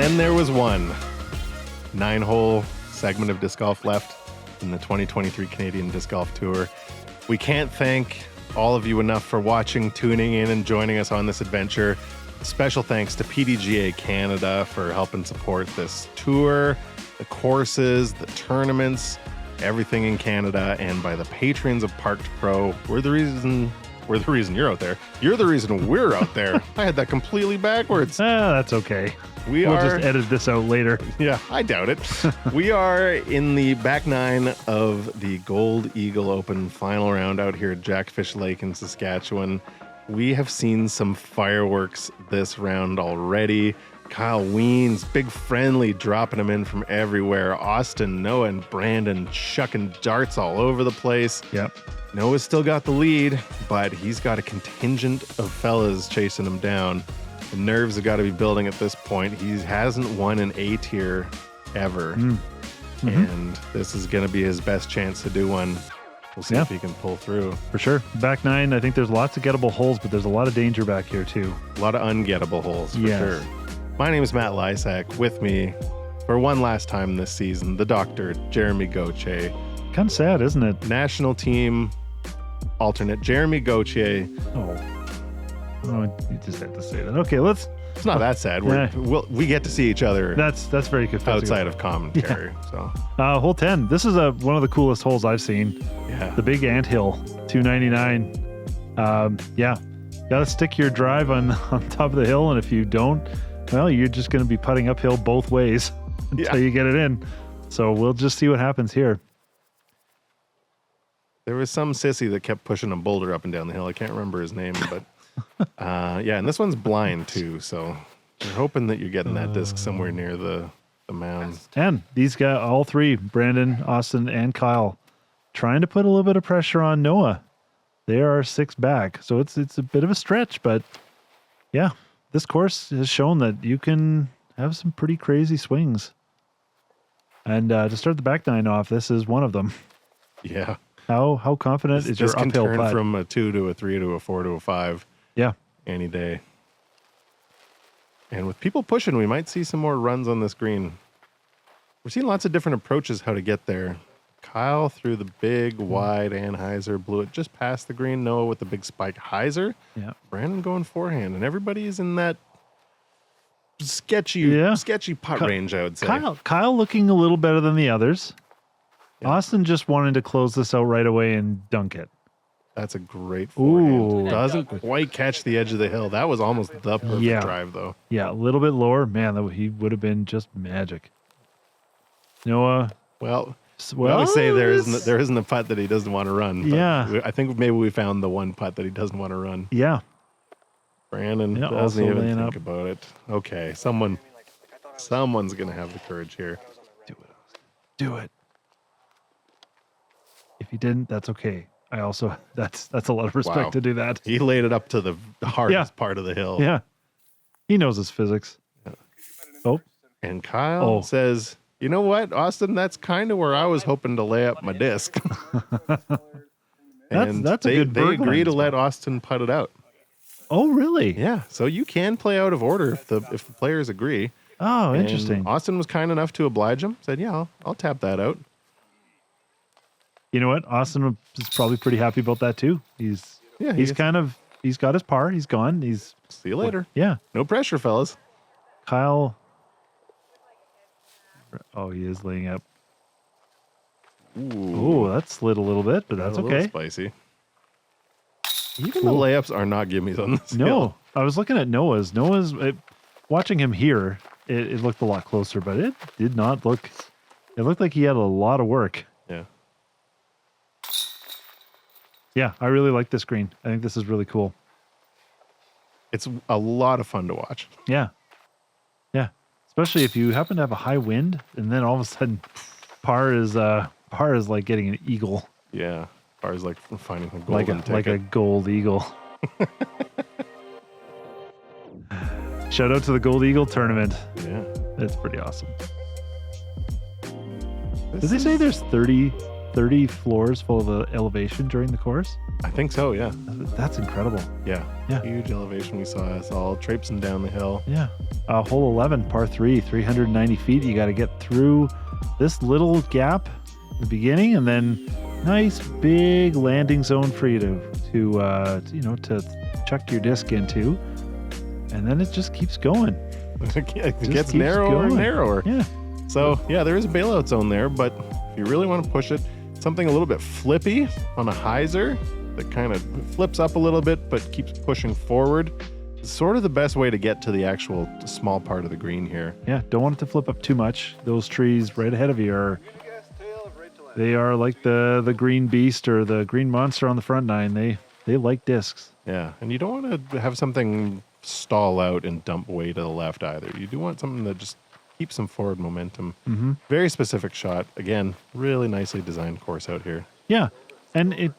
then there was one 9-hole segment of disc golf left in the 2023 Canadian Disc Golf Tour. We can't thank all of you enough for watching, tuning in, and joining us on this adventure. Special thanks to PDGA Canada for helping support this tour, the courses, the tournaments, everything in Canada, and by the patrons of Parked Pro. We're the reason you're out there. You're the reason we're out there. I had that completely backwards. That's okay. We'll just edit this out later. Yeah, I doubt it. We are in the back nine of the Gold Eagle Open final round out here at Jackfish Lake in Saskatchewan. We have seen some fireworks this round already. Kyle Wiens, big friendly, dropping them in from everywhere. Austin, Noah, and Brandon chucking darts all over the place. Yep. Noah's still got the lead, but he's got a contingent of fellas chasing him down. The nerves have got to be building at this point. He hasn't won an A tier ever. And this is going to be his best chance to do one. We'll see if he can pull through. For sure. Back nine, I think there's lots of gettable holes, but there's a lot of danger back here too. A lot of ungettable holes, for sure. My name is Matt Lysak. With me for one last time this season, the doctor, Jeremy Gauthier. Kind of sad, isn't it? National team alternate, Jeremy Gauthier. Oh, you just had to say that. Okay, let's... It's not that sad. We get to see each other. That's very good. Outside of commentary. So hole 10. This is one of the coolest holes I've seen. Yeah. The big anthill, 299. Yeah. Got to stick your drive on top of the hill, and if you don't, well, you're just going to be putting uphill both ways until you get it in. So we'll just see what happens here. There was some sissy that kept pushing a boulder up and down the hill. I can't remember his name, but and this one's blind too, so you're hoping that you're getting that disc somewhere near the mound. And these guys, all three, Brandon, Austin, and Kyle, trying to put a little bit of pressure on Noah. They are 6 back, so it's a bit of a stretch, but yeah, this course has shown that you can have some pretty crazy swings. And to start the back nine off, this is one of them. Yeah. How confident is your uphill putt? This can turn from a 2 to a 3 to a 4 to a 5. Yeah. Any day. And with people pushing, we might see some more runs on this green. We're seeing lots of different approaches how to get there. Kyle threw the big, wide Anheuser, blew it just past the green. Noah with the big spike Heiser. Yeah. Brandon going forehand. And everybody's in that sketchy putt range, I would say. Kyle looking a little better than the others. Yeah. Austin just wanted to close this out right away and dunk it. That's a great forehand. Doesn't quite catch the edge of the hill. That was almost the perfect drive, though. Yeah, a little bit lower. Man, he would have been just magic. Noah. Well, I would say there isn't a putt that he doesn't want to run. Yeah. I think maybe we found the one putt that he doesn't want to run. Yeah. Brandon doesn't even think about it. Okay, someone's going to have the courage here. Do it. If he didn't, that's okay. I also that's a lot of respect to do that. He laid it up to the hardest part of the hill. Yeah. He knows his physics. Yeah. Oh. And Kyle says, "You know what, Austin, that's kind of where I was hoping to lay up my disc." that's a good they agree to let Austin putt it out. Oh, really? Yeah. So you can play out of order if the players agree. Oh, interesting. Austin was kind enough to oblige him. Said, "Yeah, I'll tap that out." You know what? Austin is probably pretty happy about that too. He's got his par. He's gone. See you later. Yeah. No pressure, fellas. Kyle. Oh, he is laying up. Ooh, that slid a little bit, but that's okay. Spicy. Even the layups are not gimmies on this hill. No, I was looking at Noah's. Watching him here, it looked a lot closer, but it did not look. It looked like he had a lot of work. Yeah. Yeah, I really like this green. I think this is really cool. It's a lot of fun to watch. Yeah. Yeah. Especially if you happen to have a high wind and then all of a sudden par is like getting an eagle. Yeah. Par is like finding a golden ticket. Like a gold eagle. Shout out to the Gold Eagle tournament. Yeah. That's pretty awesome. Did they say there's 30 30 floors full of elevation during the course. I think so, yeah. That's incredible. Yeah. Yeah. Huge elevation. We saw us all traipsing down the hill. Yeah. Hole 11, par 3, 390 feet. You got to get through this little gap at the beginning, and then nice big landing zone for you to chuck your disc into, and then it just keeps going. It gets narrower and narrower. Yeah. So, yeah, there is a bailout zone there, but if you really want to push it, something a little bit flippy on a hyzer that kind of flips up a little bit but keeps pushing forward. It's sort of the best way to get to the actual small part of the green here. Yeah, don't want it to flip up too much. Those trees right ahead of you are like the green beast or the green monster on the front nine. They like discs. Yeah, and you don't want to have something stall out and dump way to the left either. You do want something that just keeps some forward momentum. Mm-hmm. Very specific shot. Again, really nicely designed course out here. Yeah, and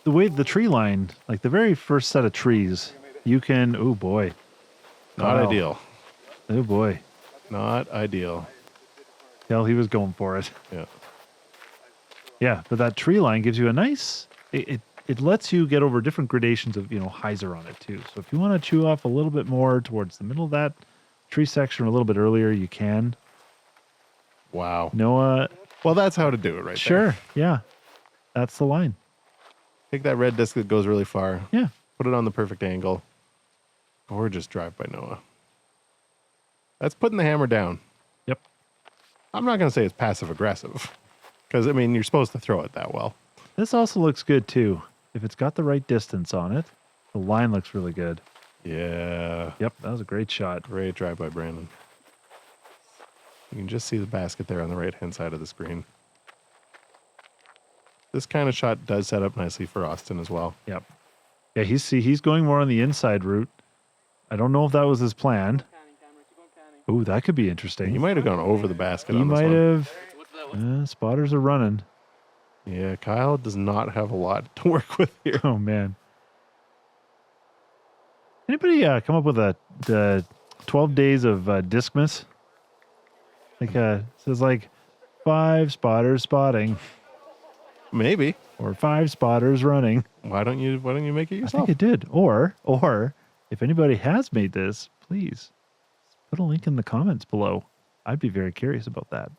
the way the tree line, like the very first set of trees, you can, oh boy. Not Wow. ideal. Oh boy. Not ideal. Hell, he was going for it. Yeah. Yeah, but that tree line gives you a nice, it lets you get over different gradations of, hyzer on it too. So if you want to chew off a little bit more towards the middle of that tree section or a little bit earlier, you can. Wow. Noah. Well, that's how to do it right there. Sure. Yeah. That's the line. Take that red disc that goes really far. Yeah. Put it on the perfect angle. Gorgeous drive by Noah. That's putting the hammer down. Yep. I'm not going to say it's passive aggressive because, you're supposed to throw it that well. This also looks good too. If it's got the right distance on it, the line looks really good. Yeah. Yep. That was a great shot. Great drive by Brandon. You can just see the basket there on the right-hand side of the screen. This kind of shot does set up nicely for Austin as well. Yep. Yeah, he's going more on the inside route. I don't know if that was his plan. Ooh, that could be interesting. He might have gone over the basket He on this might one. have. Spotters are running. Yeah, Kyle does not have a lot to work with here. Oh, man. Anybody come up with the 12 days of Discmas? Like, it says like 5 spotters spotting Maybe. or 5 spotters running. Why don't you make it I yourself? think it did. Or if anybody has made this, please put a link in the comments below. I'd be very curious about that.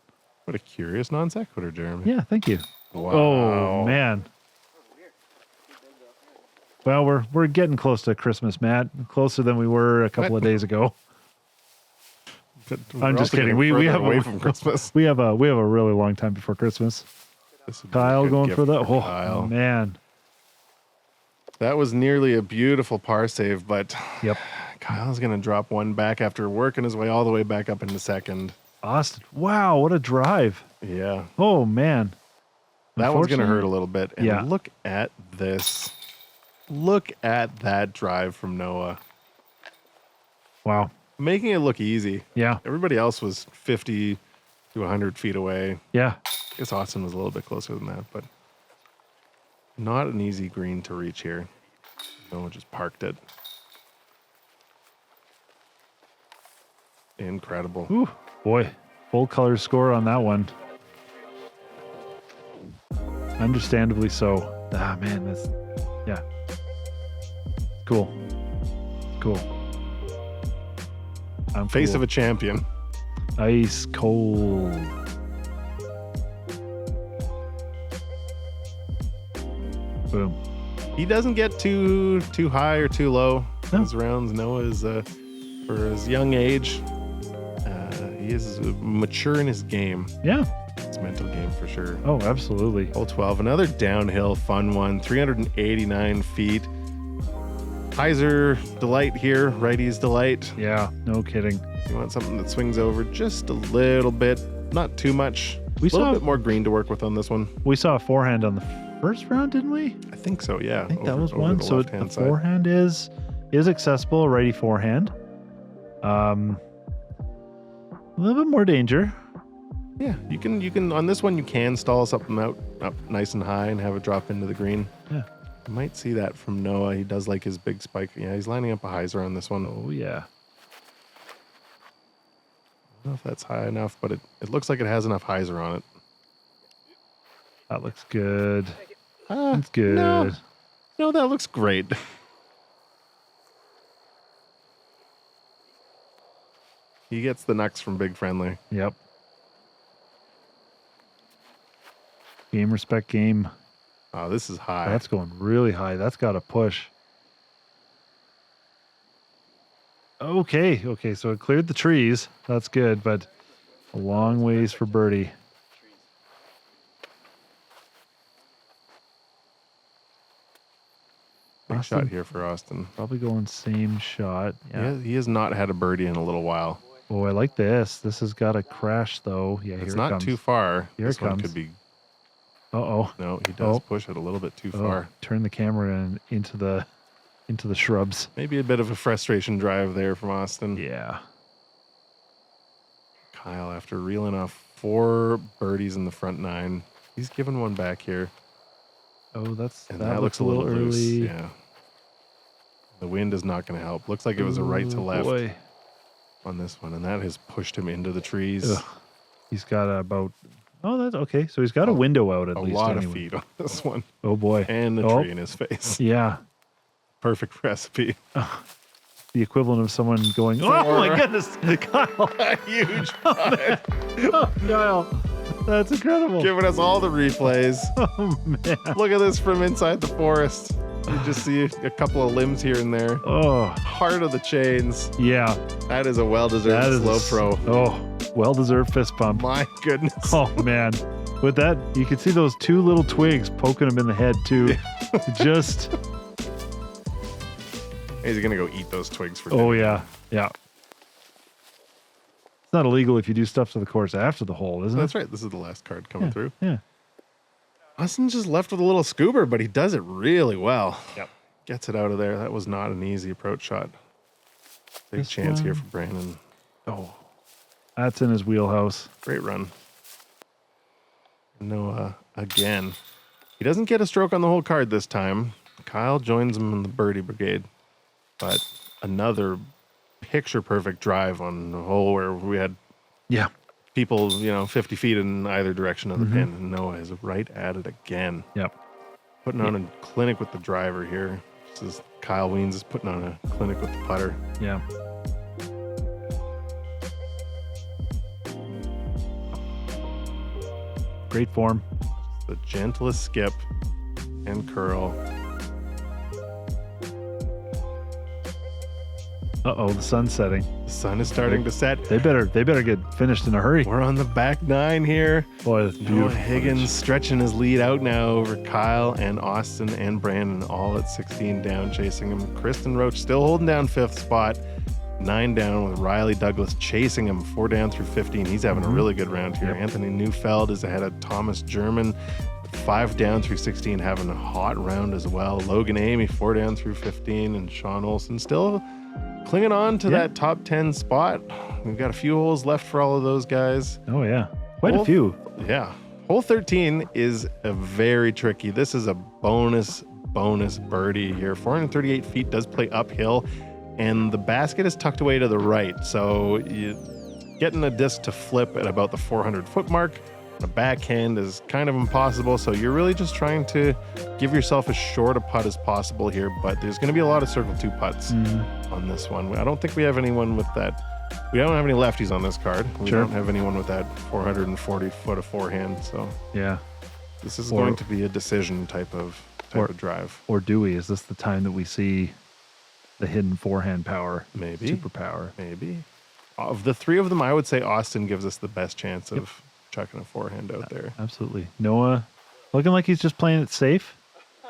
What a curious non sequitur, Jeremy. Yeah, thank you. Wow. Oh, man. Well, we're getting close to Christmas, Matt. Closer than we were a couple of days ago. But I'm we're just also kidding. getting We further have away from Christmas. We have a really long time before Christmas. This would be a Kyle good going gift for the Kyle. man. That was nearly a beautiful par save, but Yep. Kyle's going to drop one back after working his way all the way back up into second. Austin. Wow, what a drive. Yeah. Oh, man. That one's going to Unfortunately- hurt a little bit. And Yeah. look at this. Look at that drive from Noah. Wow. Making it look easy. Yeah. Everybody else was 50 to 100 feet away. Yeah. I guess Austin was a little bit closer than that, but not an easy green to reach here. Noah just parked it. Incredible. Ooh, boy. Full color score on that one. Understandably so. Ah, man, that's, yeah. Cool. Cool. I'm Face cool. of a champion. Ice cold. Boom. He doesn't get too high or too low. No. His rounds. Noah is, for his young age, he is mature in his game. Yeah. His mental game for sure. Oh, absolutely. Hole 12, another downhill fun one, 389 feet. Hyzer delight here, righty's delight. Yeah. No kidding. You want something that swings over just a little bit, not too much. We A little saw bit more green to work with on this one. we saw a forehand on the first round, didn't we? I think so, yeah. I think that over- was over one. the So the left-hand side. forehand is accessible, a righty forehand. A little bit more danger. Yeah, you can on this one you can stall something out up nice and high and have it drop into the green. Yeah. You might see that from Noah. He does like his big spike. Yeah, he's lining up a hyzer on this one. Oh yeah. I don't know if that's high enough, but it looks like it has enough hyzer on it. That looks good. That's No, good. no, that looks great. He gets the knucks from Big Friendly. Yep. Game respect game. Oh, this is high. That's going really high. That's got to push. Okay. Okay. So it cleared the trees. That's good, but a long ways for birdie. Big Austin. shot here for Austin. Probably going same shot. Yeah. He has not had a birdie in a little while. Oh, I like this. This has got a crash though. Yeah, It's here it not comes. too far. Here This it one comes. could be. Uh-oh. No, he does Oh. push it a little bit too Oh, far. turn the camera into the shrubs. Maybe a bit of a frustration drive there from Austin. Yeah. Kyle, after reeling off 4 birdies in the front 9, he's given one back here. Oh, And that looks a little loose. early. Yeah. The wind is not going to help. Looks like it was a right to left Boy. on this one, and that has pushed him into the trees. Ugh. He's got about. Oh, that's okay. So he's got a window out at A least. lot anyway. of feet on this one. Oh boy. And the tree in his face. Yeah. Perfect recipe. The equivalent of someone going, oh my goodness, Kyle. A huge putt. Oh, Kyle. That's incredible. Giving us all the replays. Oh man. Look at this from inside the forest. You just see a couple of limbs here and there. Oh, Heart of the chains. yeah. That is a well-deserved That is slow pro. Oh, well-deserved fist pump. My goodness. Oh man. With that, you can see those 2 little twigs poking him in the head too. Just. He's going to go eat those twigs for Oh dinner. yeah. Yeah. It's not illegal if you do stuff to the course after the hole, isn't it? That's right. This is the last card coming through. Yeah. Austin just left with a little scuba, but he does it really well. Yep. Gets it out of there. That was not an easy approach shot. Big This chance here one- for Brandon. Oh. That's in his wheelhouse. Great run. Noah again. He doesn't get a stroke on the whole card this time. Kyle joins him in the birdie brigade. But another picture perfect drive on the hole where we had Yeah. people, 50 feet in either direction of the pin. And Noah is right at it again. Yep. Putting on a clinic with the driver here. This is Kyle Wiens is putting on a clinic with the putter. Yeah. Great form. The gentlest skip and curl. Uh-oh, the sun's setting. The sun is starting to set. They better get finished in a hurry. We're on the back 9 here. Boy, that's Noah beautiful. Higgins stretching his lead out now over Kyle and Austin and Brandon, all at 16 down, chasing him. Kristen Roach still holding down 5th spot. 9 down with Riley Douglas chasing him 4 down through 15. He's having a really good round here. Yep. Anthony Neufeld is ahead of Thomas German. 5 down through 16, having a hot round as well. Logan Amy 4 down through 15, and Sean Olson still clinging on to that top 10 spot. We've got a few holes left for all of those guys. Oh yeah. Quite a Hole- few. Yeah. Hole 13 is a very tricky. This is a bonus birdie here. 438 feet does play uphill, and the basket is tucked away to the right. So you getting a disc to flip at about the 400 foot mark. The backhand is kind of impossible. So you're really just trying to give yourself as short a putt as possible here, but there's going to be a lot of circle 2 putts on this one. I don't think we have anyone with that. We don't have any lefties on this card. We Sure. don't have anyone with that 440 foot of forehand. So Yeah. this is Or- going to be a decision type of drive. Or do we? Is this the time that we see the hidden forehand power? Maybe. Superpower. Maybe. Of the 3 of them, I would say Austin gives us the best chance of chucking a forehand out there. Absolutely. Noah looking like he's just playing it safe.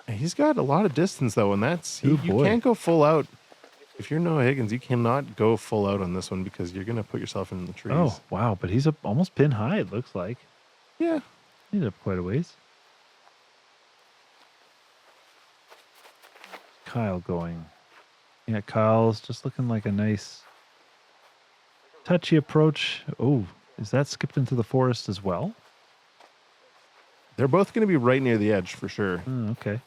He's got a lot of distance though, and that's Oh, you boy. can't go full out. If you're Noah Higgins, you cannot go full out on this one because you're going to put yourself in the trees. Oh, wow. But he's up almost pin high, it looks like. Yeah. He's up quite a ways. Kyle going. Yeah, Kyle's just looking like a nice touchy approach. Oh, is that skipped into the forest as well? They're both going to be right near the edge for sure. Oh, okay.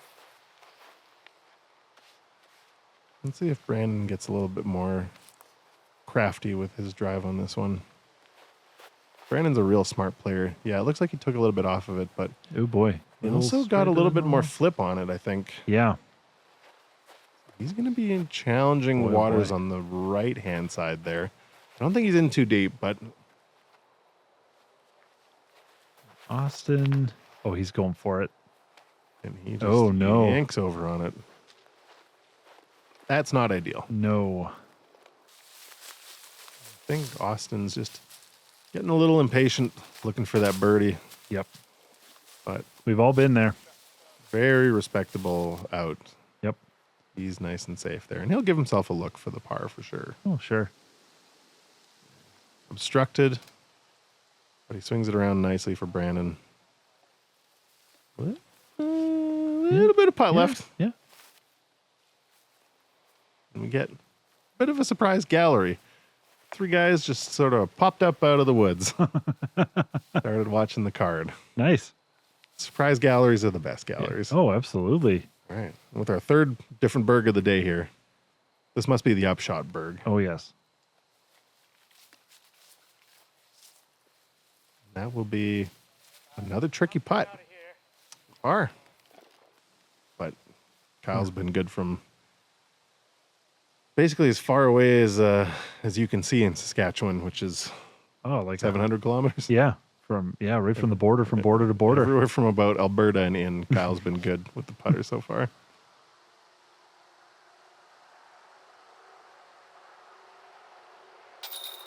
Let's see if Brandon gets a little bit more crafty with his drive on this one. Brandon's a real smart player. Yeah, it looks like he took a little bit off of it, but Oh boy. he also got a little bit more flip on it, I think. Yeah. He's going to be in challenging Boy, oh waters boy. on the right-hand side there. I don't think he's in too deep, but Austin. Oh, he's going for it. and he just Oh, no. yanks over on it. That's not ideal. No. I think Austin's just getting a little impatient, looking for that birdie, Yep. but We've all been there. very respectable out. Yep. He's nice and safe there, and he'll give himself a look for the par for sure. Oh, sure. Obstructed, but he swings it around nicely for Brandon. What? A little bit of putt left. Yeah. And we get a bit of a surprise gallery. 3 guys just sort of popped up out of the woods. Started watching the card. Nice. Surprise galleries are the best galleries. Oh, absolutely. All right. With our 3rd different berg of the day here. This must be the upshot berg. Oh, yes. That will be another tricky putt. Par. But Kyle's been good from basically as far away as you can see in Saskatchewan, which is Oh, like 700 kilometers. Yeah. Right from the border, from border to border. Everywhere from about Alberta and in, Kyle's been good with the putter so far.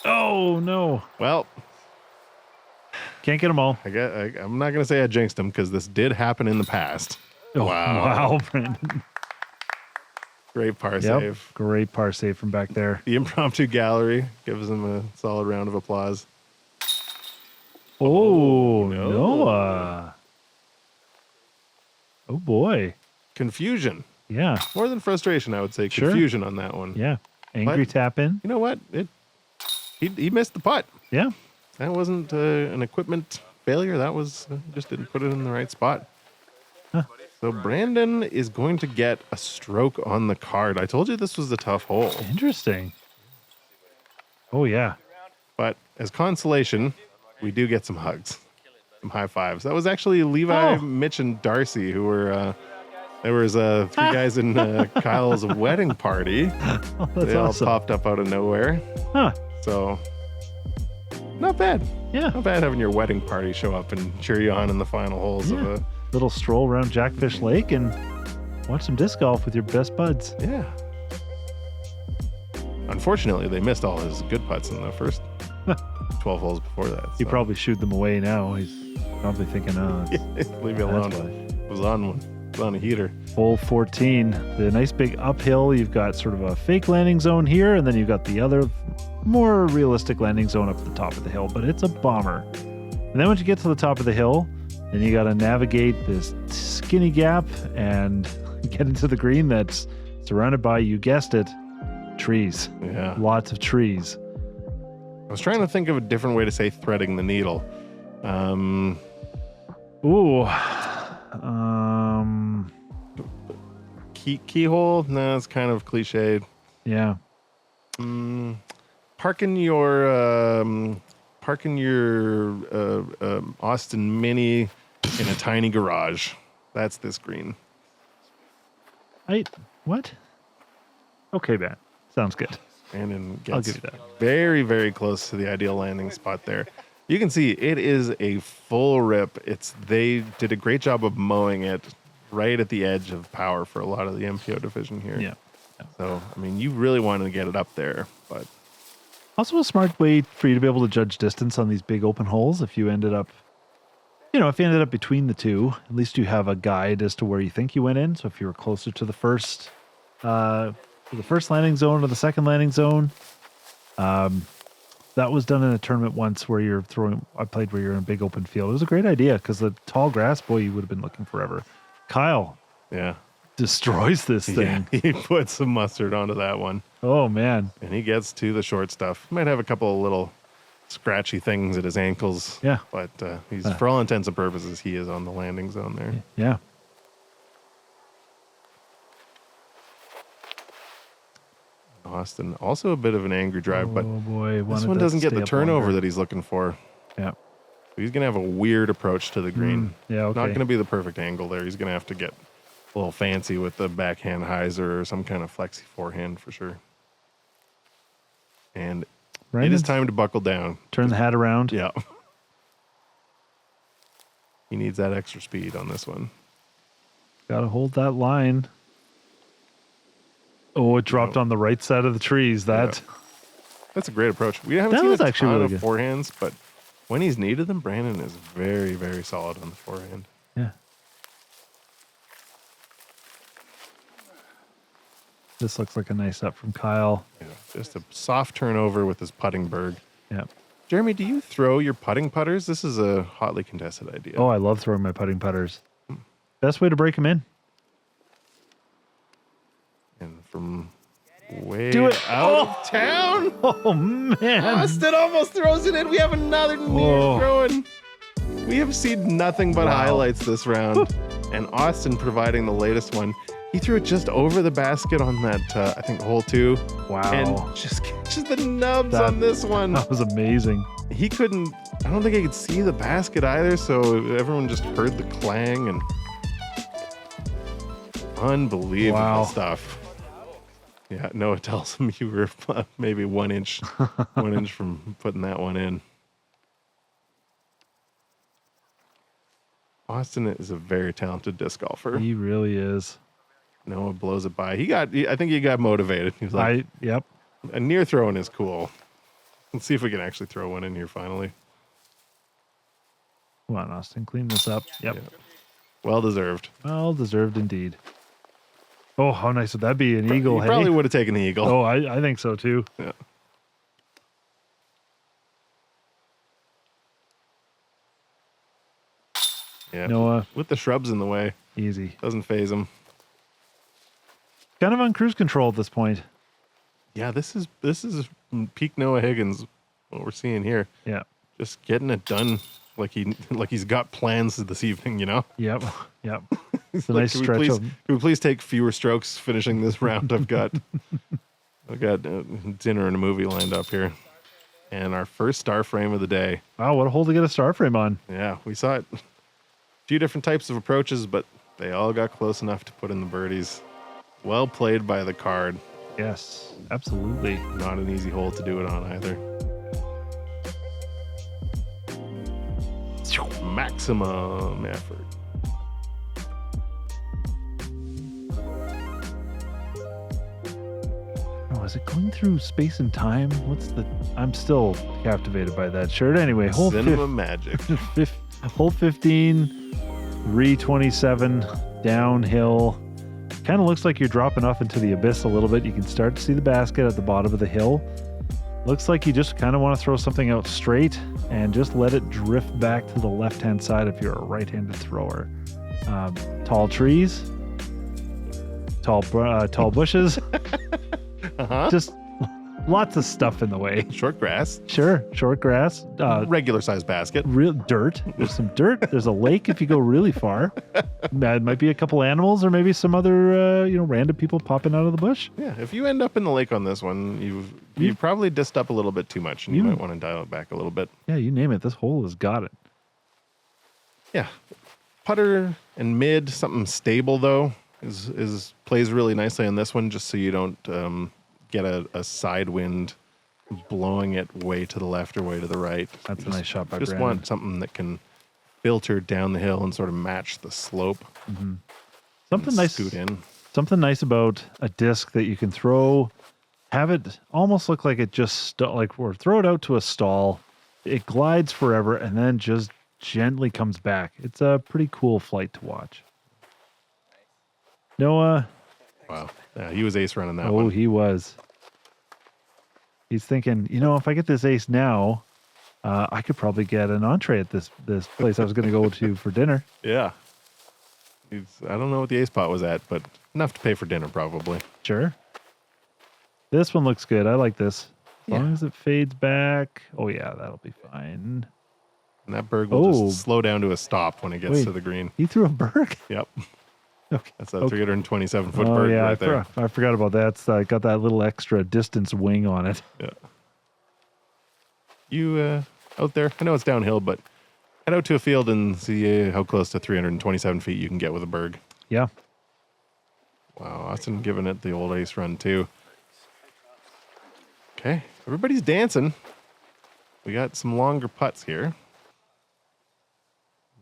Oh, no. Well, Can't get them all. I'm not going to say I jinxed him because this did happen in the past. Oh, Wow. Wow, Brandon. Great par Yep. save. Great par save from back there. The impromptu gallery gives him a solid round of applause. Oh, no. Noah. Oh, boy. Confusion. Yeah. More than frustration, I would say. Sure. Confusion on that one. Yeah. Angry But- tap in. You know what? He missed the putt. Yeah. That wasn't an equipment failure. That was just didn't put it in the right spot. Huh. So Brandon is going to get a stroke on the card. I told you this was a tough hole. Interesting. Oh, yeah. But as consolation, we do get some hugs, some high fives. That was actually Levi, Oh. Mitch, and Darcy who were. There was 3 guys in Kyle's wedding party. Oh, that's They all awesome. popped up out of nowhere. Huh. So not bad. Yeah. Not bad having your wedding party show up and cheer you on in the final holes Yeah. of a. Little stroll around Jackfish Lake and watch some disc golf with your best buds. Yeah. Unfortunately, they missed all his good putts in the first 12 holes before that. He so. probably shooed them away now. He's probably thinking, oh, it's Leave me alone. That's It was on one. It was on a heater. hole 14. The nice big uphill. You've got sort of a fake landing zone here, and then you've got the other more realistic landing zone up at the top of the hill, but it's a bomber. And then once you get to the top of the hill, then you got to navigate this skinny gap and get into the green that's surrounded by, you guessed it, trees. Yeah. Lots of trees. I was trying to think of a different way to say threading the needle. Ooh. Keyhole? No, it's kind of cliched. Yeah. Parking your Austin Mini in a tiny garage. That's this green. What? Okay, man. Sounds good. Brandon I'll gets give you that. very, very close to the ideal landing spot there. You can see it is a full rip. They did a great job of mowing it right at the edge of power for a lot of the MPO division here. Yeah. So, I mean, you really wanted to get it up there, but Also a smart way for you to be able to judge distance on these big open holes. If you ended up between the two, at least you have a guide as to where you think you went in. So if you were closer to the first landing zone or the second landing zone, that was done in a tournament once where I played where you're in a big open field. It was a great idea because the tall grass, boy, you would have been looking forever. Kyle yeah. destroys this thing. Yeah, he put some mustard onto that one. Oh, man. And he gets to the short stuff. Might have a couple of little scratchy things at his ankles. Yeah. But he's, for all intents and purposes, he is on the landing zone there. Yeah. Austin, also a bit of an angry drive, but Oh, boy. this one doesn't get the turnover that he's looking for. Yeah. He's going to have a weird approach to the green. Yeah, okay. Not going to be the perfect angle there. He's going to have to get a little fancy with the backhand hyzer or some kind of flexi forehand for sure. And it is time to buckle down. Turn the hat around. Yeah. He needs that extra speed on this one. Got to hold that line. Oh, it dropped on the right side of the trees. That's a great approach. We haven't seen a ton of forehands, but when he's needed them, Brandon is very, very solid on the forehand. Yeah. This looks like a nice up from Kyle. Yeah, just a soft turnover with his putting berg. Yeah. Jeremy, do you throw your putting putters? This is a hotly contested idea. Oh, I love throwing my putting putters. Best way to break them in. And from way Do it. out of town. Oh, man. Austin almost throws it in. We have another near throwing. We have seen nothing but highlights this round. And Austin providing the latest one. He threw it just over the basket on that, I think, hole 2. Wow. And just catches the nubs on this one. That was amazing. He couldn't, I don't think he could see the basket either, so everyone just heard the clang and unbelievable stuff. Yeah, Noah tells him you were maybe 1 inch, 1 inch from putting that one in. Austin is a very talented disc golfer. He really is. Noah blows it by. I think he got motivated. He was like, yep. A near throwing is cool. Let's see if we can actually throw one in here finally. Come on, Austin, clean this up. Yep. Yeah. Well deserved. Well deserved indeed. Oh, how nice would that be? An eagle. He probably would have taken the eagle. Oh, I think so too. Yeah. Yeah. Noah. With the shrubs in the way. Easy. Doesn't phase him. Kind of on cruise control at this point. Yeah, this is peak Noah Higgins, what we're seeing here. Yeah. Just getting it done like he's got plans this evening, you know? Yep. Yep. It's a nice stretch. Can we please take fewer strokes finishing this round? I've got dinner and a movie lined up here. And our first star frame of the day. Wow, what a hole to get a star frame on. Yeah, we saw it. A few different types of approaches, but they all got close enough to put in the birdies. Well played by the card. Yes, absolutely. Not an easy hole to do it on either. Maximum effort. Oh, is it going through space and time? I'm still captivated by that shirt. Anyway, hole Cinema magic. Hole 15, 327, downhill. Kind of looks like you're dropping off into the abyss a little bit. You can start to see the basket at the bottom of the hill. Looks like you just kind of want to throw something out straight and just let it drift back to the left-hand side if you're a right-handed thrower. Tall trees, tall bushes, just lots of stuff in the way. Short grass. Sure, short grass. Regular size basket. Real dirt. There's some dirt. There's a lake if you go really far. It might be a couple animals or maybe some other random people popping out of the bush. Yeah, if you end up in the lake on this one, you've probably dissed up a little bit too much, and you might want to dial it back a little bit. Yeah, you name it. This hole has got it. Yeah, putter and mid, something stable though, is plays really nicely on this one, just so you don't get a side wind blowing it way to the left or way to the right. That's a nice shot by Just Brandon. want something that can filter down the hill and sort of match the slope. Mm-hmm. Something nice. Scoot in. Something nice about a disc that you can throw, have it almost look like it just or throw it out to a stall. It glides forever and then just gently comes back. It's a pretty cool flight to watch. Noah. Wow. Yeah, he was ace running that one. Oh, he was. He's thinking, if I get this ace now, I could probably get an entree at this place I was going to go to for dinner. Yeah. I don't know what the ace pot was at, but enough to pay for dinner probably. Sure. This one looks good. I like this. As long as it fades back. Oh, yeah, that'll be fine. And that berg will just slow down to a stop when it gets to the green. He threw a berg? Yep. Okay. That's a 327-foot berg right there. I forgot about that. It's got that little extra distance wing on it. Yeah. You out there. I know it's downhill, but head out to a field and see how close to 327 feet you can get with a Berg. Yeah. Wow, Austin giving it the old ace run too. Okay, everybody's dancing. We got some longer putts here.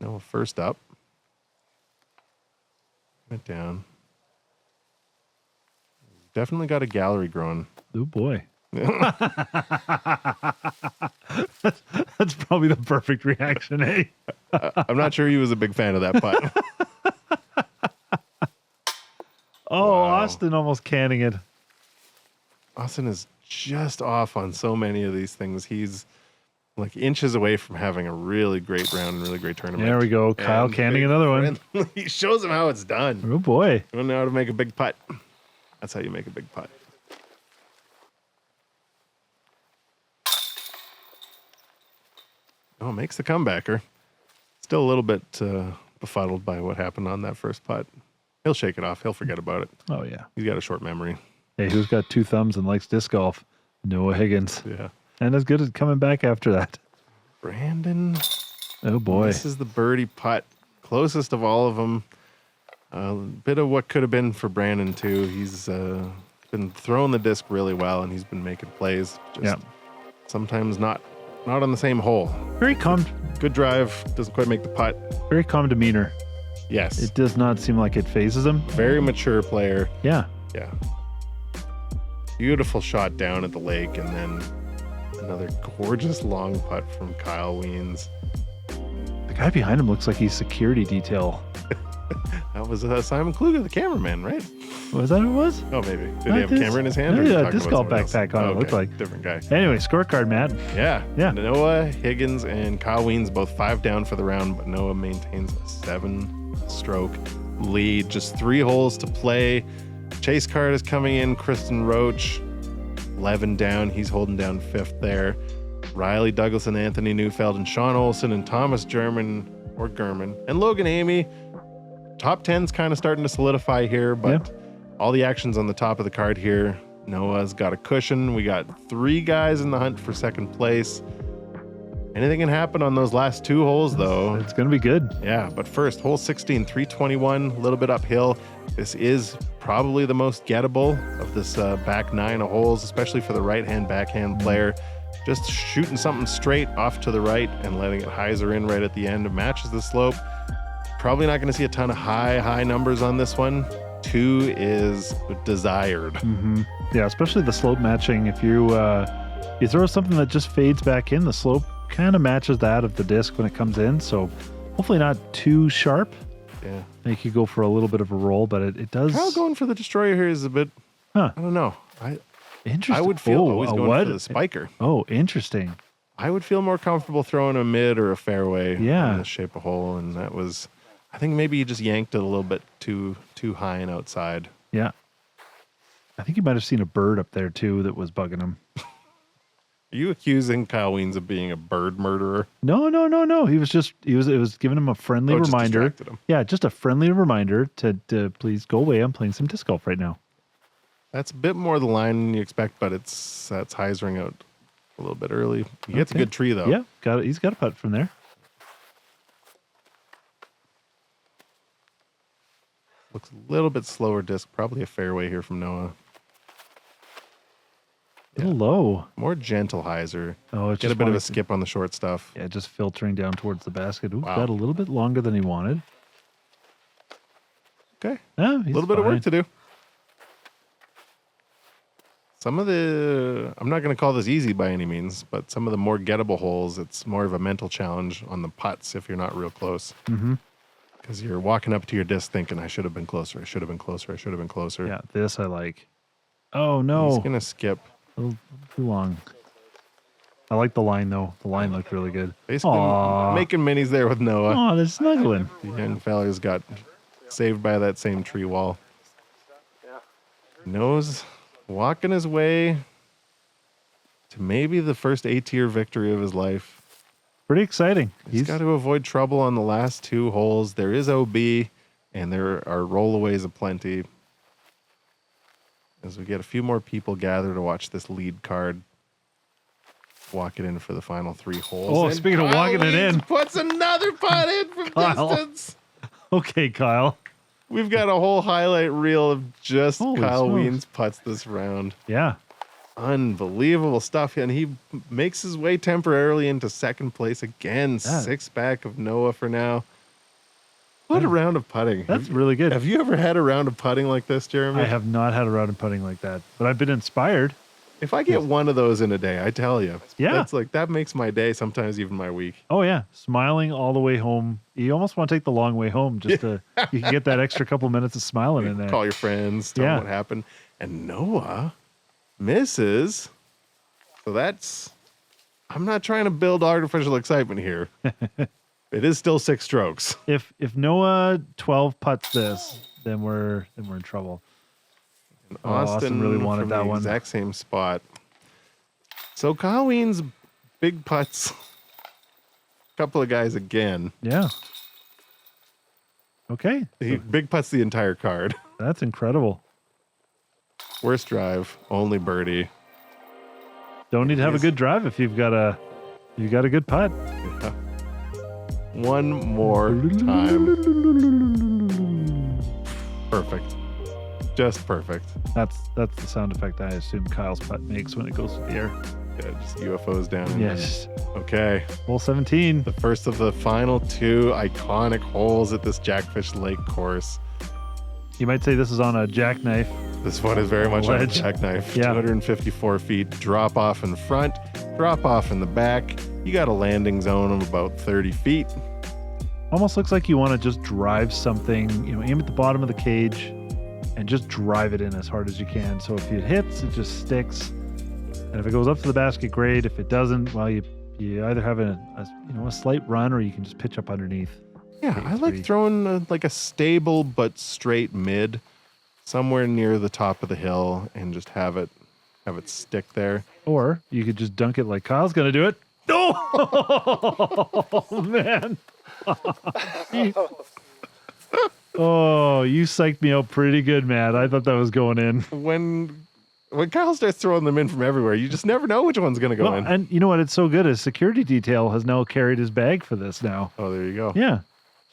Noah first up. Went down. Definitely got a gallery growing. Oh boy. That's probably the perfect reaction, eh? I'm not sure he was a big fan of that putt. Oh, Wow. Austin almost canning it. Austin is just off on so many of these things. He's like inches away from having a really great round and really great tournament. There we go. Kyle And canning big another one. friendly- He shows him how it's done. Oh boy. You don't know how to make a big putt. That's how you make a big putt. Oh, makes the comebacker. Still a little bit befuddled by what happened on that first putt. He'll shake it off. He'll forget about it. Oh yeah. He's got a short memory. Hey, who's got 2 thumbs and likes disc golf? Noah Higgins. Yeah. And as good as coming back after that. Brandon. Oh boy. This is the birdie putt. Closest of all of them. A bit of what could have been for Brandon, too. He's been throwing the disc really well, and he's been making plays. Just sometimes not on the same hole. Very calm, Good drive. Doesn't quite make the putt. very calm demeanor. Yes. It does not seem like it phases him. Very mature player. Yeah. Yeah. Beautiful shot down at the lake, and then another gorgeous long putt from Kyle Wiens. The guy behind him looks like he's security detail. That was Simon Kluge, the cameraman, right? Was that who it was? Oh, maybe. Did Not he have a this- camera in his hand? no, or are you yeah, talking disc about golf someone else? backpack on it, Oh, looked like. different guy. Anyway, scorecard, Matt. Yeah. Yeah. Noah, Higgins, and Kyle Wiens both 5 down for the round, but Noah maintains a 7-stroke lead. Just 3 holes to play. Chase card is coming in. Kristen Roach, 11 down. He's holding down 5th there. Riley Douglas and Anthony Neufeld and Sean Olson and Thomas German or German and Logan Amy. Top 10's kind of starting to solidify here, but all the action's on the top of the card here. Noah's got a cushion. We got 3 guys in the hunt for second place. Anything can happen on those last 2 holes, though. It's going to be good. Yeah, but first, hole 16, 321, a little bit uphill. This is probably the most gettable of this back 9 of holes, especially for the right-hand backhand player. Just shooting something straight off to the right and letting it hyzer in right at the end. It matches the slope. Probably not going to see a ton of high numbers on this one. 2 is desired. Mm-hmm. Yeah, especially the slope matching. If you throw something that just fades back in, the slope kind of matches that of the disc when it comes in. So hopefully not too sharp. Yeah. You could go for a little bit of a roll, but it does. Kyle going for the destroyer here is a bit, Huh. I don't know. Interesting. I would feel always a going what? for the spiker. Oh, interesting. I would feel more comfortable throwing a mid or a fairway Yeah. in this shape of hole, and that was, I think maybe he just yanked it a little bit too high and outside. Yeah. I think you might have seen a bird up there too that was bugging him. Are you accusing Kyle Wiens of being a bird murderer? No. It was giving him a friendly Oh, just reminder. distracted him. Yeah, just a friendly reminder to please go away. I'm playing some disc golf right now. That's a bit more the line than you expect, but that's hyzering out a little bit early. He gets a Okay. good tree though. Yeah, got it. He's got a putt from there. Looks a little bit slower disc, probably a fairway here from Noah. A little low. More gentle hyzer. Oh, it's Get just a bit of a wanting- skip on the short stuff. Yeah, just filtering down towards the basket. Ooh, Wow. got a little bit longer than he wanted. Okay. Oh, A little bit of work to do. Some of the, I'm not going to call this easy by any means, but some of the more gettable holes, it's more of a mental challenge on the putts if you're not real close. Mm-hmm. Because you're walking up to your disc thinking, I should have been closer. I should have been closer. I should have been closer. Yeah, this I like. Oh no, He's going to skip. a little too long. I like the line though. The line looked really good. Basically Aw. making minis there with Noah. Oh, they're snuggling. The young fella's got saved by that same tree wall. Noah's walking his way to maybe the first A-tier victory of his life. Pretty exciting. He's got to avoid trouble on the last 2 holes. There is OB, and there are rollaways aplenty. As we get a few more people gather to watch this lead card. walk it in for the final 3 holes. Oh, And speaking of Kyle walking it Wiens in. puts another putt in from Kyle. distance. Okay, Kyle. We've got a whole highlight reel of just Holy Kyle smokes. Wiens putts this round. Yeah. Unbelievable stuff. And he makes his way temporarily into second place again. Yeah. 6 back of Noah for now. What a round of putting. That's really good. Have you ever had a round of putting like this, Jeremy? I have not had a round of putting like that, but I've been inspired. If I get one of those in a day, I tell you, Yeah. that makes my day, sometimes even my week. Oh yeah, smiling all the way home. You almost want to take the long way home just to you can get that extra couple minutes of smiling in there. Call your friends, tell them what happened. And Noah misses. So I'm not trying to build artificial excitement here. It is still 6 strokes. If Noah 12 putts this, then we're in trouble. And Austin really wanted from that the one. exact same spot. So Kyle Wiens big putts. Couple of guys again. Yeah. Okay. He big putts the entire card. That's incredible. Worst drive, only birdie. Don't need to have a good drive if you've got a good putt. Yeah. One more time. Perfect. Just perfect. That's the sound effect I assume Kyle's putt makes when it goes through the air. Yeah, just UFOs down. in Yes. there. Okay. Hole 17. The first of the final 2 iconic holes at this Jackfish Lake course. You might say this is on a jackknife. This one is very much on a Ledge. jackknife. Yeah. 254 feet, drop off in front, drop off in the back. You got a landing zone of about 30 feet. Almost looks like you want to just drive something, aim at the bottom of the cage and just drive it in as hard as you can. So if it hits, it just sticks. And if it goes up to the basket, great. If it doesn't, well, you either have a slight run or you can just pitch up underneath. Yeah, I like 3. throwing a stable but straight mid somewhere near the top of the hill and just have it stick there. Or you could just dunk it like Kyle's going to do it. Oh, man. Oh, you psyched me out pretty good, Matt. I thought that was going in. When Kyle starts throwing them in from everywhere, you just never know which one's going to go in. And you know what? It's so good. His security detail has now carried his bag for this now. Oh, there you go. Yeah.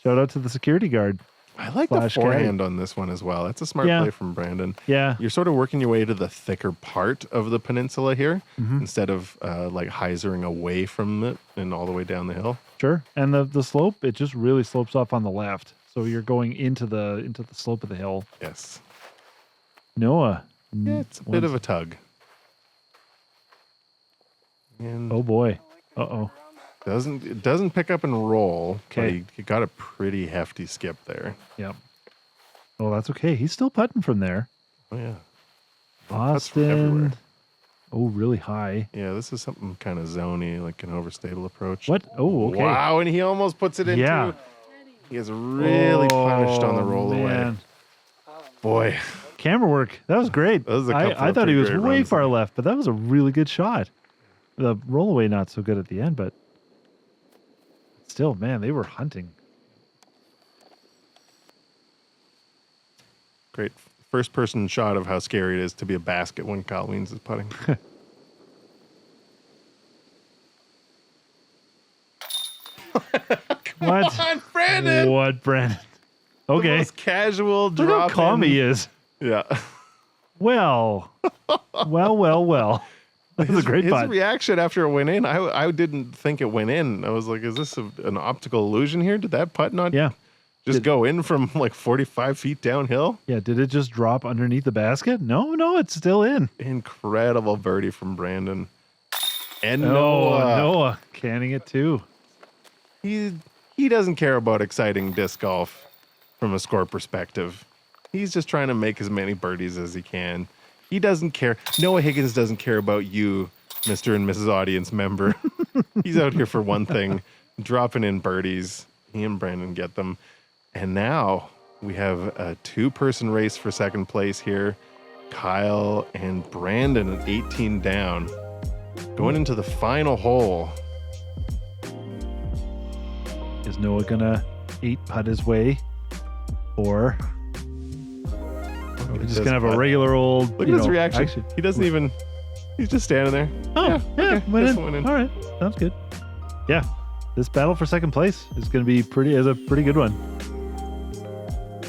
Shout out to the security guard. I like the Flash forehand on this one as well. That's a smart play from Brandon. Yeah. You're sort of working your way to the thicker part of the peninsula here Mm-hmm. instead of hyzering away from it and all the way down the hill. Sure. And the slope, it just really slopes off on the left. So you're going into the slope of the hill. Yes. Noah. Yeah, it's a bit of a tug. And Oh boy. Uh-oh. it doesn't pick up and roll. Okay. But he got a pretty hefty skip there. Yep. Oh, that's okay. He's still putting from there. Oh yeah. Putts from Austin. everywhere. Oh, really high. Yeah, this is something kind of zony, like an overstable approach. What? Oh, okay. Wow, and he almost puts it in Yeah. too. He is really punished on the roll away. man. Boy, Camera work. That was great. That was a couple I of thought he pretty was great way runs. far left, but that was a really good shot. The roll away not so good at the end, but still, man, they were hunting. great first person shot of how scary it is to be a basket when Kyle Wiens is putting. What? Come on, Brandon! What, Brandon? The Okay. most casual Look how drop calm in. he is. Yeah. Well. Well. That was a great His putt. reaction after it went in, I didn't think it went in. I was like, is this an optical illusion here? Did that putt not Yeah. just go in from like 45 feet downhill? Yeah. Did it just drop underneath the basket? No, it's still in. Incredible birdie from Brandon. And Oh, Noah. Noah canning it too. He doesn't care about exciting disc golf from a score perspective. He's just trying to make as many birdies as he can. He doesn't care. Noah Higgins doesn't care about you, Mr. and Mrs. Audience member. He's out here for one thing, dropping in birdies. He and Brandon get them. And now we have a 2-person race for second place here. Kyle and Brandon at 18 down. Going into the final hole. Is Noah gonna 8-putt his way? Or we're just gonna have a regular old. Look at his reaction. Actually, He doesn't even. He's just standing there. Oh, yeah, okay, went just in. went in. All right, sounds good. Yeah, this battle for second place is going to be a pretty good one.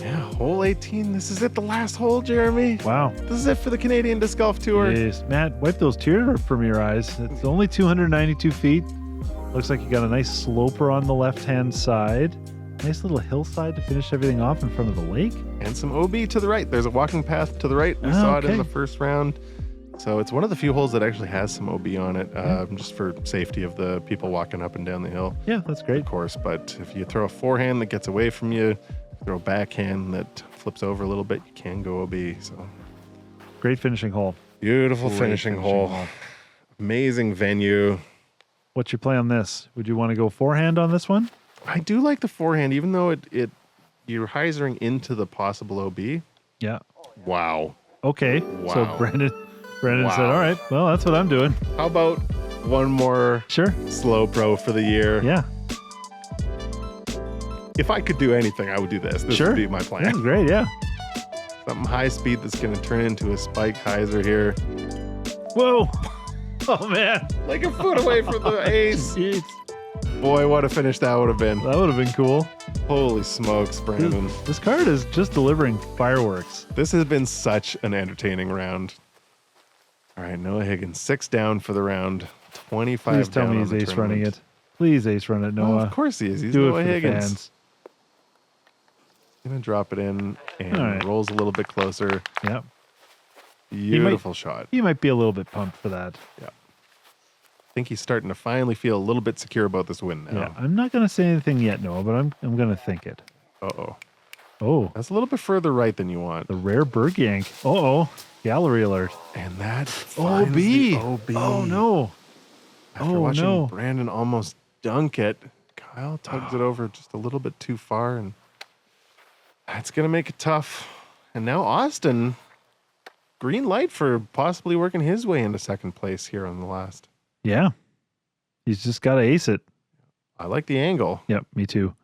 Yeah, hole 18. This is it, the last hole, Jeremy. Wow. This is it for the Canadian Disc Golf Tour. Yes, Matt, wipe those tears from your eyes. It's only 292 feet. Looks like you got a nice sloper on the left-hand side. Nice little hillside to finish everything off in front of the lake. And some OB to the right. There's a walking path to the right. We saw it in okay. the first round. So it's one of the few holes that actually has some OB on it, just for safety of the people walking up and down the hill. Yeah, that's great. Of course, but if you throw a forehand that gets away from you, throw a backhand that flips over a little bit, you can go OB. So Great finishing hole. beautiful Great finishing hole. Amazing venue. What's your play on this? Would you want to go forehand on this one? I do like the forehand, even though you're hyzering into the possible OB. Yeah. Wow. Okay. Wow. So Brandon Wow. said, all right, well, that's what I'm doing. How about one more Sure. slow pro for the year? Yeah. If I could do anything, I would do this. This Sure. would be my plan. Yeah, great. Yeah. Something high speed that's going to turn into a spike hyzer here. Whoa. Oh, man. Like a foot away from the ace. Jeez. Boy, what a finish that would have been. That would have been cool. Holy smokes, Brandon. This card is just delivering fireworks. This has been such an entertaining round. All right, Noah Higgins, 6 down for the round. 25 Please tell down me on he's the ace running tournament. it. Please ace run it, Well, Noah. of course he is. He's Do Noah it for Higgins. the fans. Gonna drop it in and All right. rolls a little bit closer. Yeah. Beautiful shot. He might be a little bit pumped for that. Yeah. I think he's starting to finally feel a little bit secure about this win Yeah. now. I'm not going to say anything yet, Noah, but I'm going to think it. Uh-oh. Oh, That's a little bit further right than you want. the rare bird yank. Uh-oh. Gallery alert. And that finds OB. the OB. Oh, no. After Oh, watching no. Brandon almost dunk it, Kyle tugs it over just a little bit too far, and that's going to make it tough. And now Austin, green light for possibly working his way into second place here on the last. Yeah. He's just got to ace it. I like the angle. Yep, me too.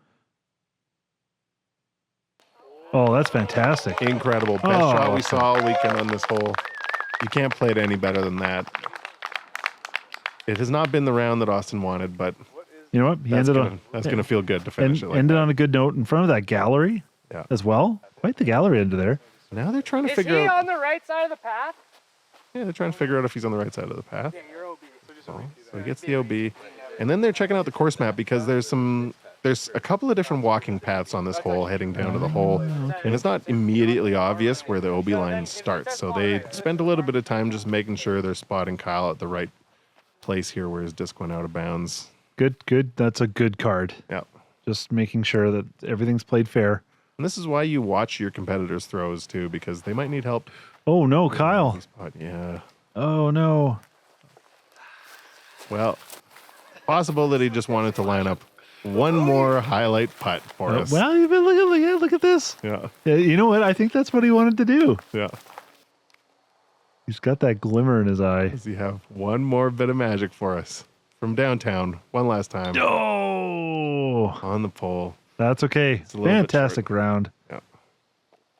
Oh, that's fantastic. Incredible. Best Oh, shot we awesome. saw all weekend on this hole. You can't play it any better than that. It has not been the round that Austin wanted, but You know what? He that's ended gonna feel good to finish it like ended that. on a good note in front of that gallery Yeah. as well. Quite the gallery under there. Now they're trying to Is figure he out. on the right side of the path? Yeah, they're trying to figure out if he's on the right side of the path. Yeah, you're OB. So just So he gets the OB, and then they're checking out the course map because there's a couple of different walking paths on this hole heading down to the hole, and it's not immediately obvious where the OB line starts. So they spend a little bit of time just making sure they're spotting Kyle at the right place here where his disc went out of bounds. Good. That's a good card. Yeah. Just making sure that everything's played fair. And this is why you watch your competitors' throws too, because they might need help. Oh no, Kyle. Spot. Yeah. Oh no. Well, possible that he just wanted to line up one more highlight putt for us. Well, you've been look at this. Yeah. Yeah, you know what? I think that's what he wanted to do. Yeah. He's got that glimmer in his eye. Does he have one more bit of magic for us from downtown? One last time Oh, on the pole. that's okay. a little bit Fantastic round. Yeah.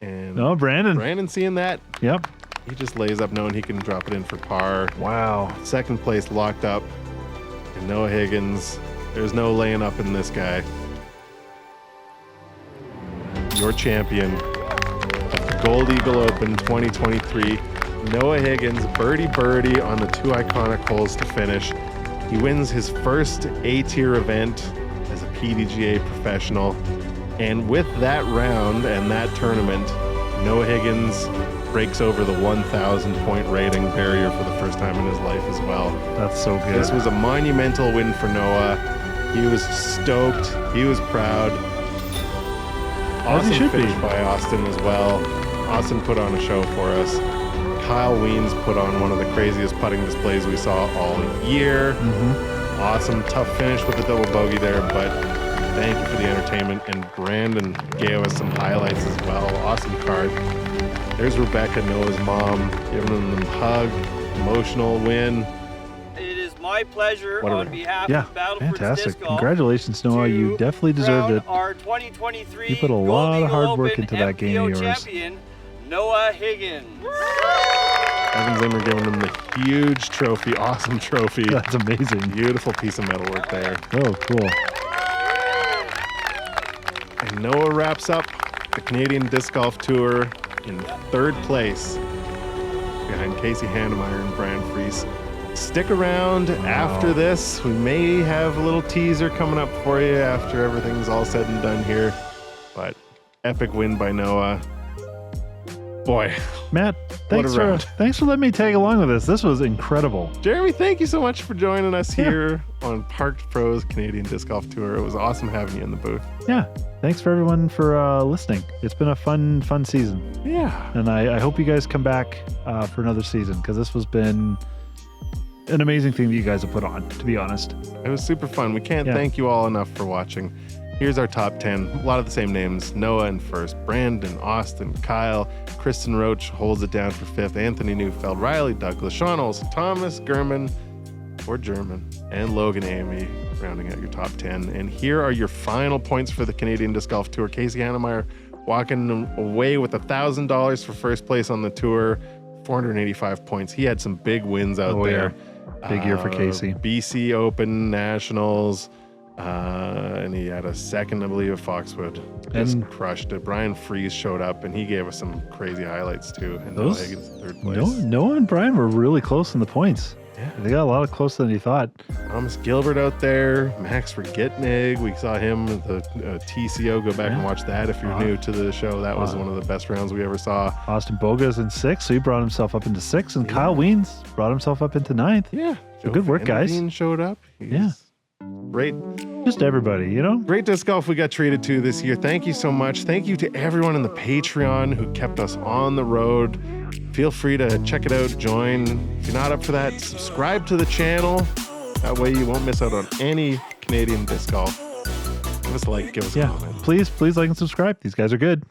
And No, Brandon. Brandon seeing that, Yep. he just lays up knowing he can drop it in for par. Wow. Second place locked up. And Noah Higgins, there's no laying up in this guy. Your champion of the Gold Eagle Open 2023, Noah Higgins, birdie on the 2 iconic holes to finish. He wins his first A-tier event as a PDGA professional. And with that round and that tournament, Noah Higgins breaks over the 1,000 point rating barrier for the first time in his life as well. That's so good. This was a monumental win for Noah. He was stoked. He was proud. As he Awesome should be. finish by Austin as well. Austin put on a show for us. Kyle Wiens put on one of the craziest putting displays we saw all year. Awesome, tough finish with the double bogey there, but thank you for the entertainment. And Brandon gave us some highlights as well. Awesome card. There's Rebecca, Noah's mom, giving them a hug. Emotional win. It is my pleasure What a on round. behalf Yeah, of Battle fantastic. Disc Golf Congratulations, Noah. You to definitely deserved crown it. Our 2023 You put a Gold lot of Eagle hard work Open into that game of MPO yours. champion, Noah Higgins. Evan Zimmer giving him the huge trophy, awesome trophy. That's amazing. Beautiful piece of metalwork there. Oh, cool. And Noah wraps up the Canadian Disc Golf Tour in 3rd place behind Casey Hannemeyer and Brian Fries. Stick around after this. We may have a little teaser coming up for you after everything's all said and done here. But epic win by Noah. Boy, Matt, thanks a round. for letting me tag along with this. This was incredible. Jeremy, thank you so much for joining us here on Parked Pros Canadian Disc Golf Tour. It was awesome having you in the booth. Yeah. Thanks for everyone for listening. It's been a fun season. Yeah. And I hope you guys come back for another season because this has been an amazing thing that you guys have put on, to be honest. It was super fun. We can't thank you all enough for watching. Here's our top 10. A lot of the same names. Noah in first. Brandon, Austin, Kyle. Kristen Roach holds it down for 5th. Anthony Neufeld, Riley Douglas, Sean Olsen, Thomas German, or German, and Logan Amy rounding out your top 10. And here are your final points for the Canadian Disc Golf Tour. Casey Hannemeyer walking away with $1,000 for first place on the tour. 485 points. He had some big wins out there. Yeah. Big year for Casey. BC Open, Nationals, and he had a second, I believe, at Foxwood. Just crushed it. Brian Fries showed up, and he gave us some crazy highlights too. And Noah Higgins in 3rd place. Noah and Brian were really close in the points. Yeah. They got a lot closer than you thought. Thomas Gilbert out there, Max Forgetnig. We saw him at the TCO. Go back and watch that if you're new to the show. That was one of the best rounds we ever saw. Austin Boge is in 6th, so he brought himself up into 6th, and Kyle Wiens brought himself up into 9th. Yeah. So good work, guys. Dean showed up. Great. Just everybody, you know? Great disc golf we got treated to this year. Thank you so much. Thank you to everyone in the Patreon who kept us on the road. Feel free to check it out, join. If you're not up for that, subscribe to the channel. That way you won't miss out on any Canadian disc golf. Give us a like, give us a comment. Please like and subscribe. These guys are good.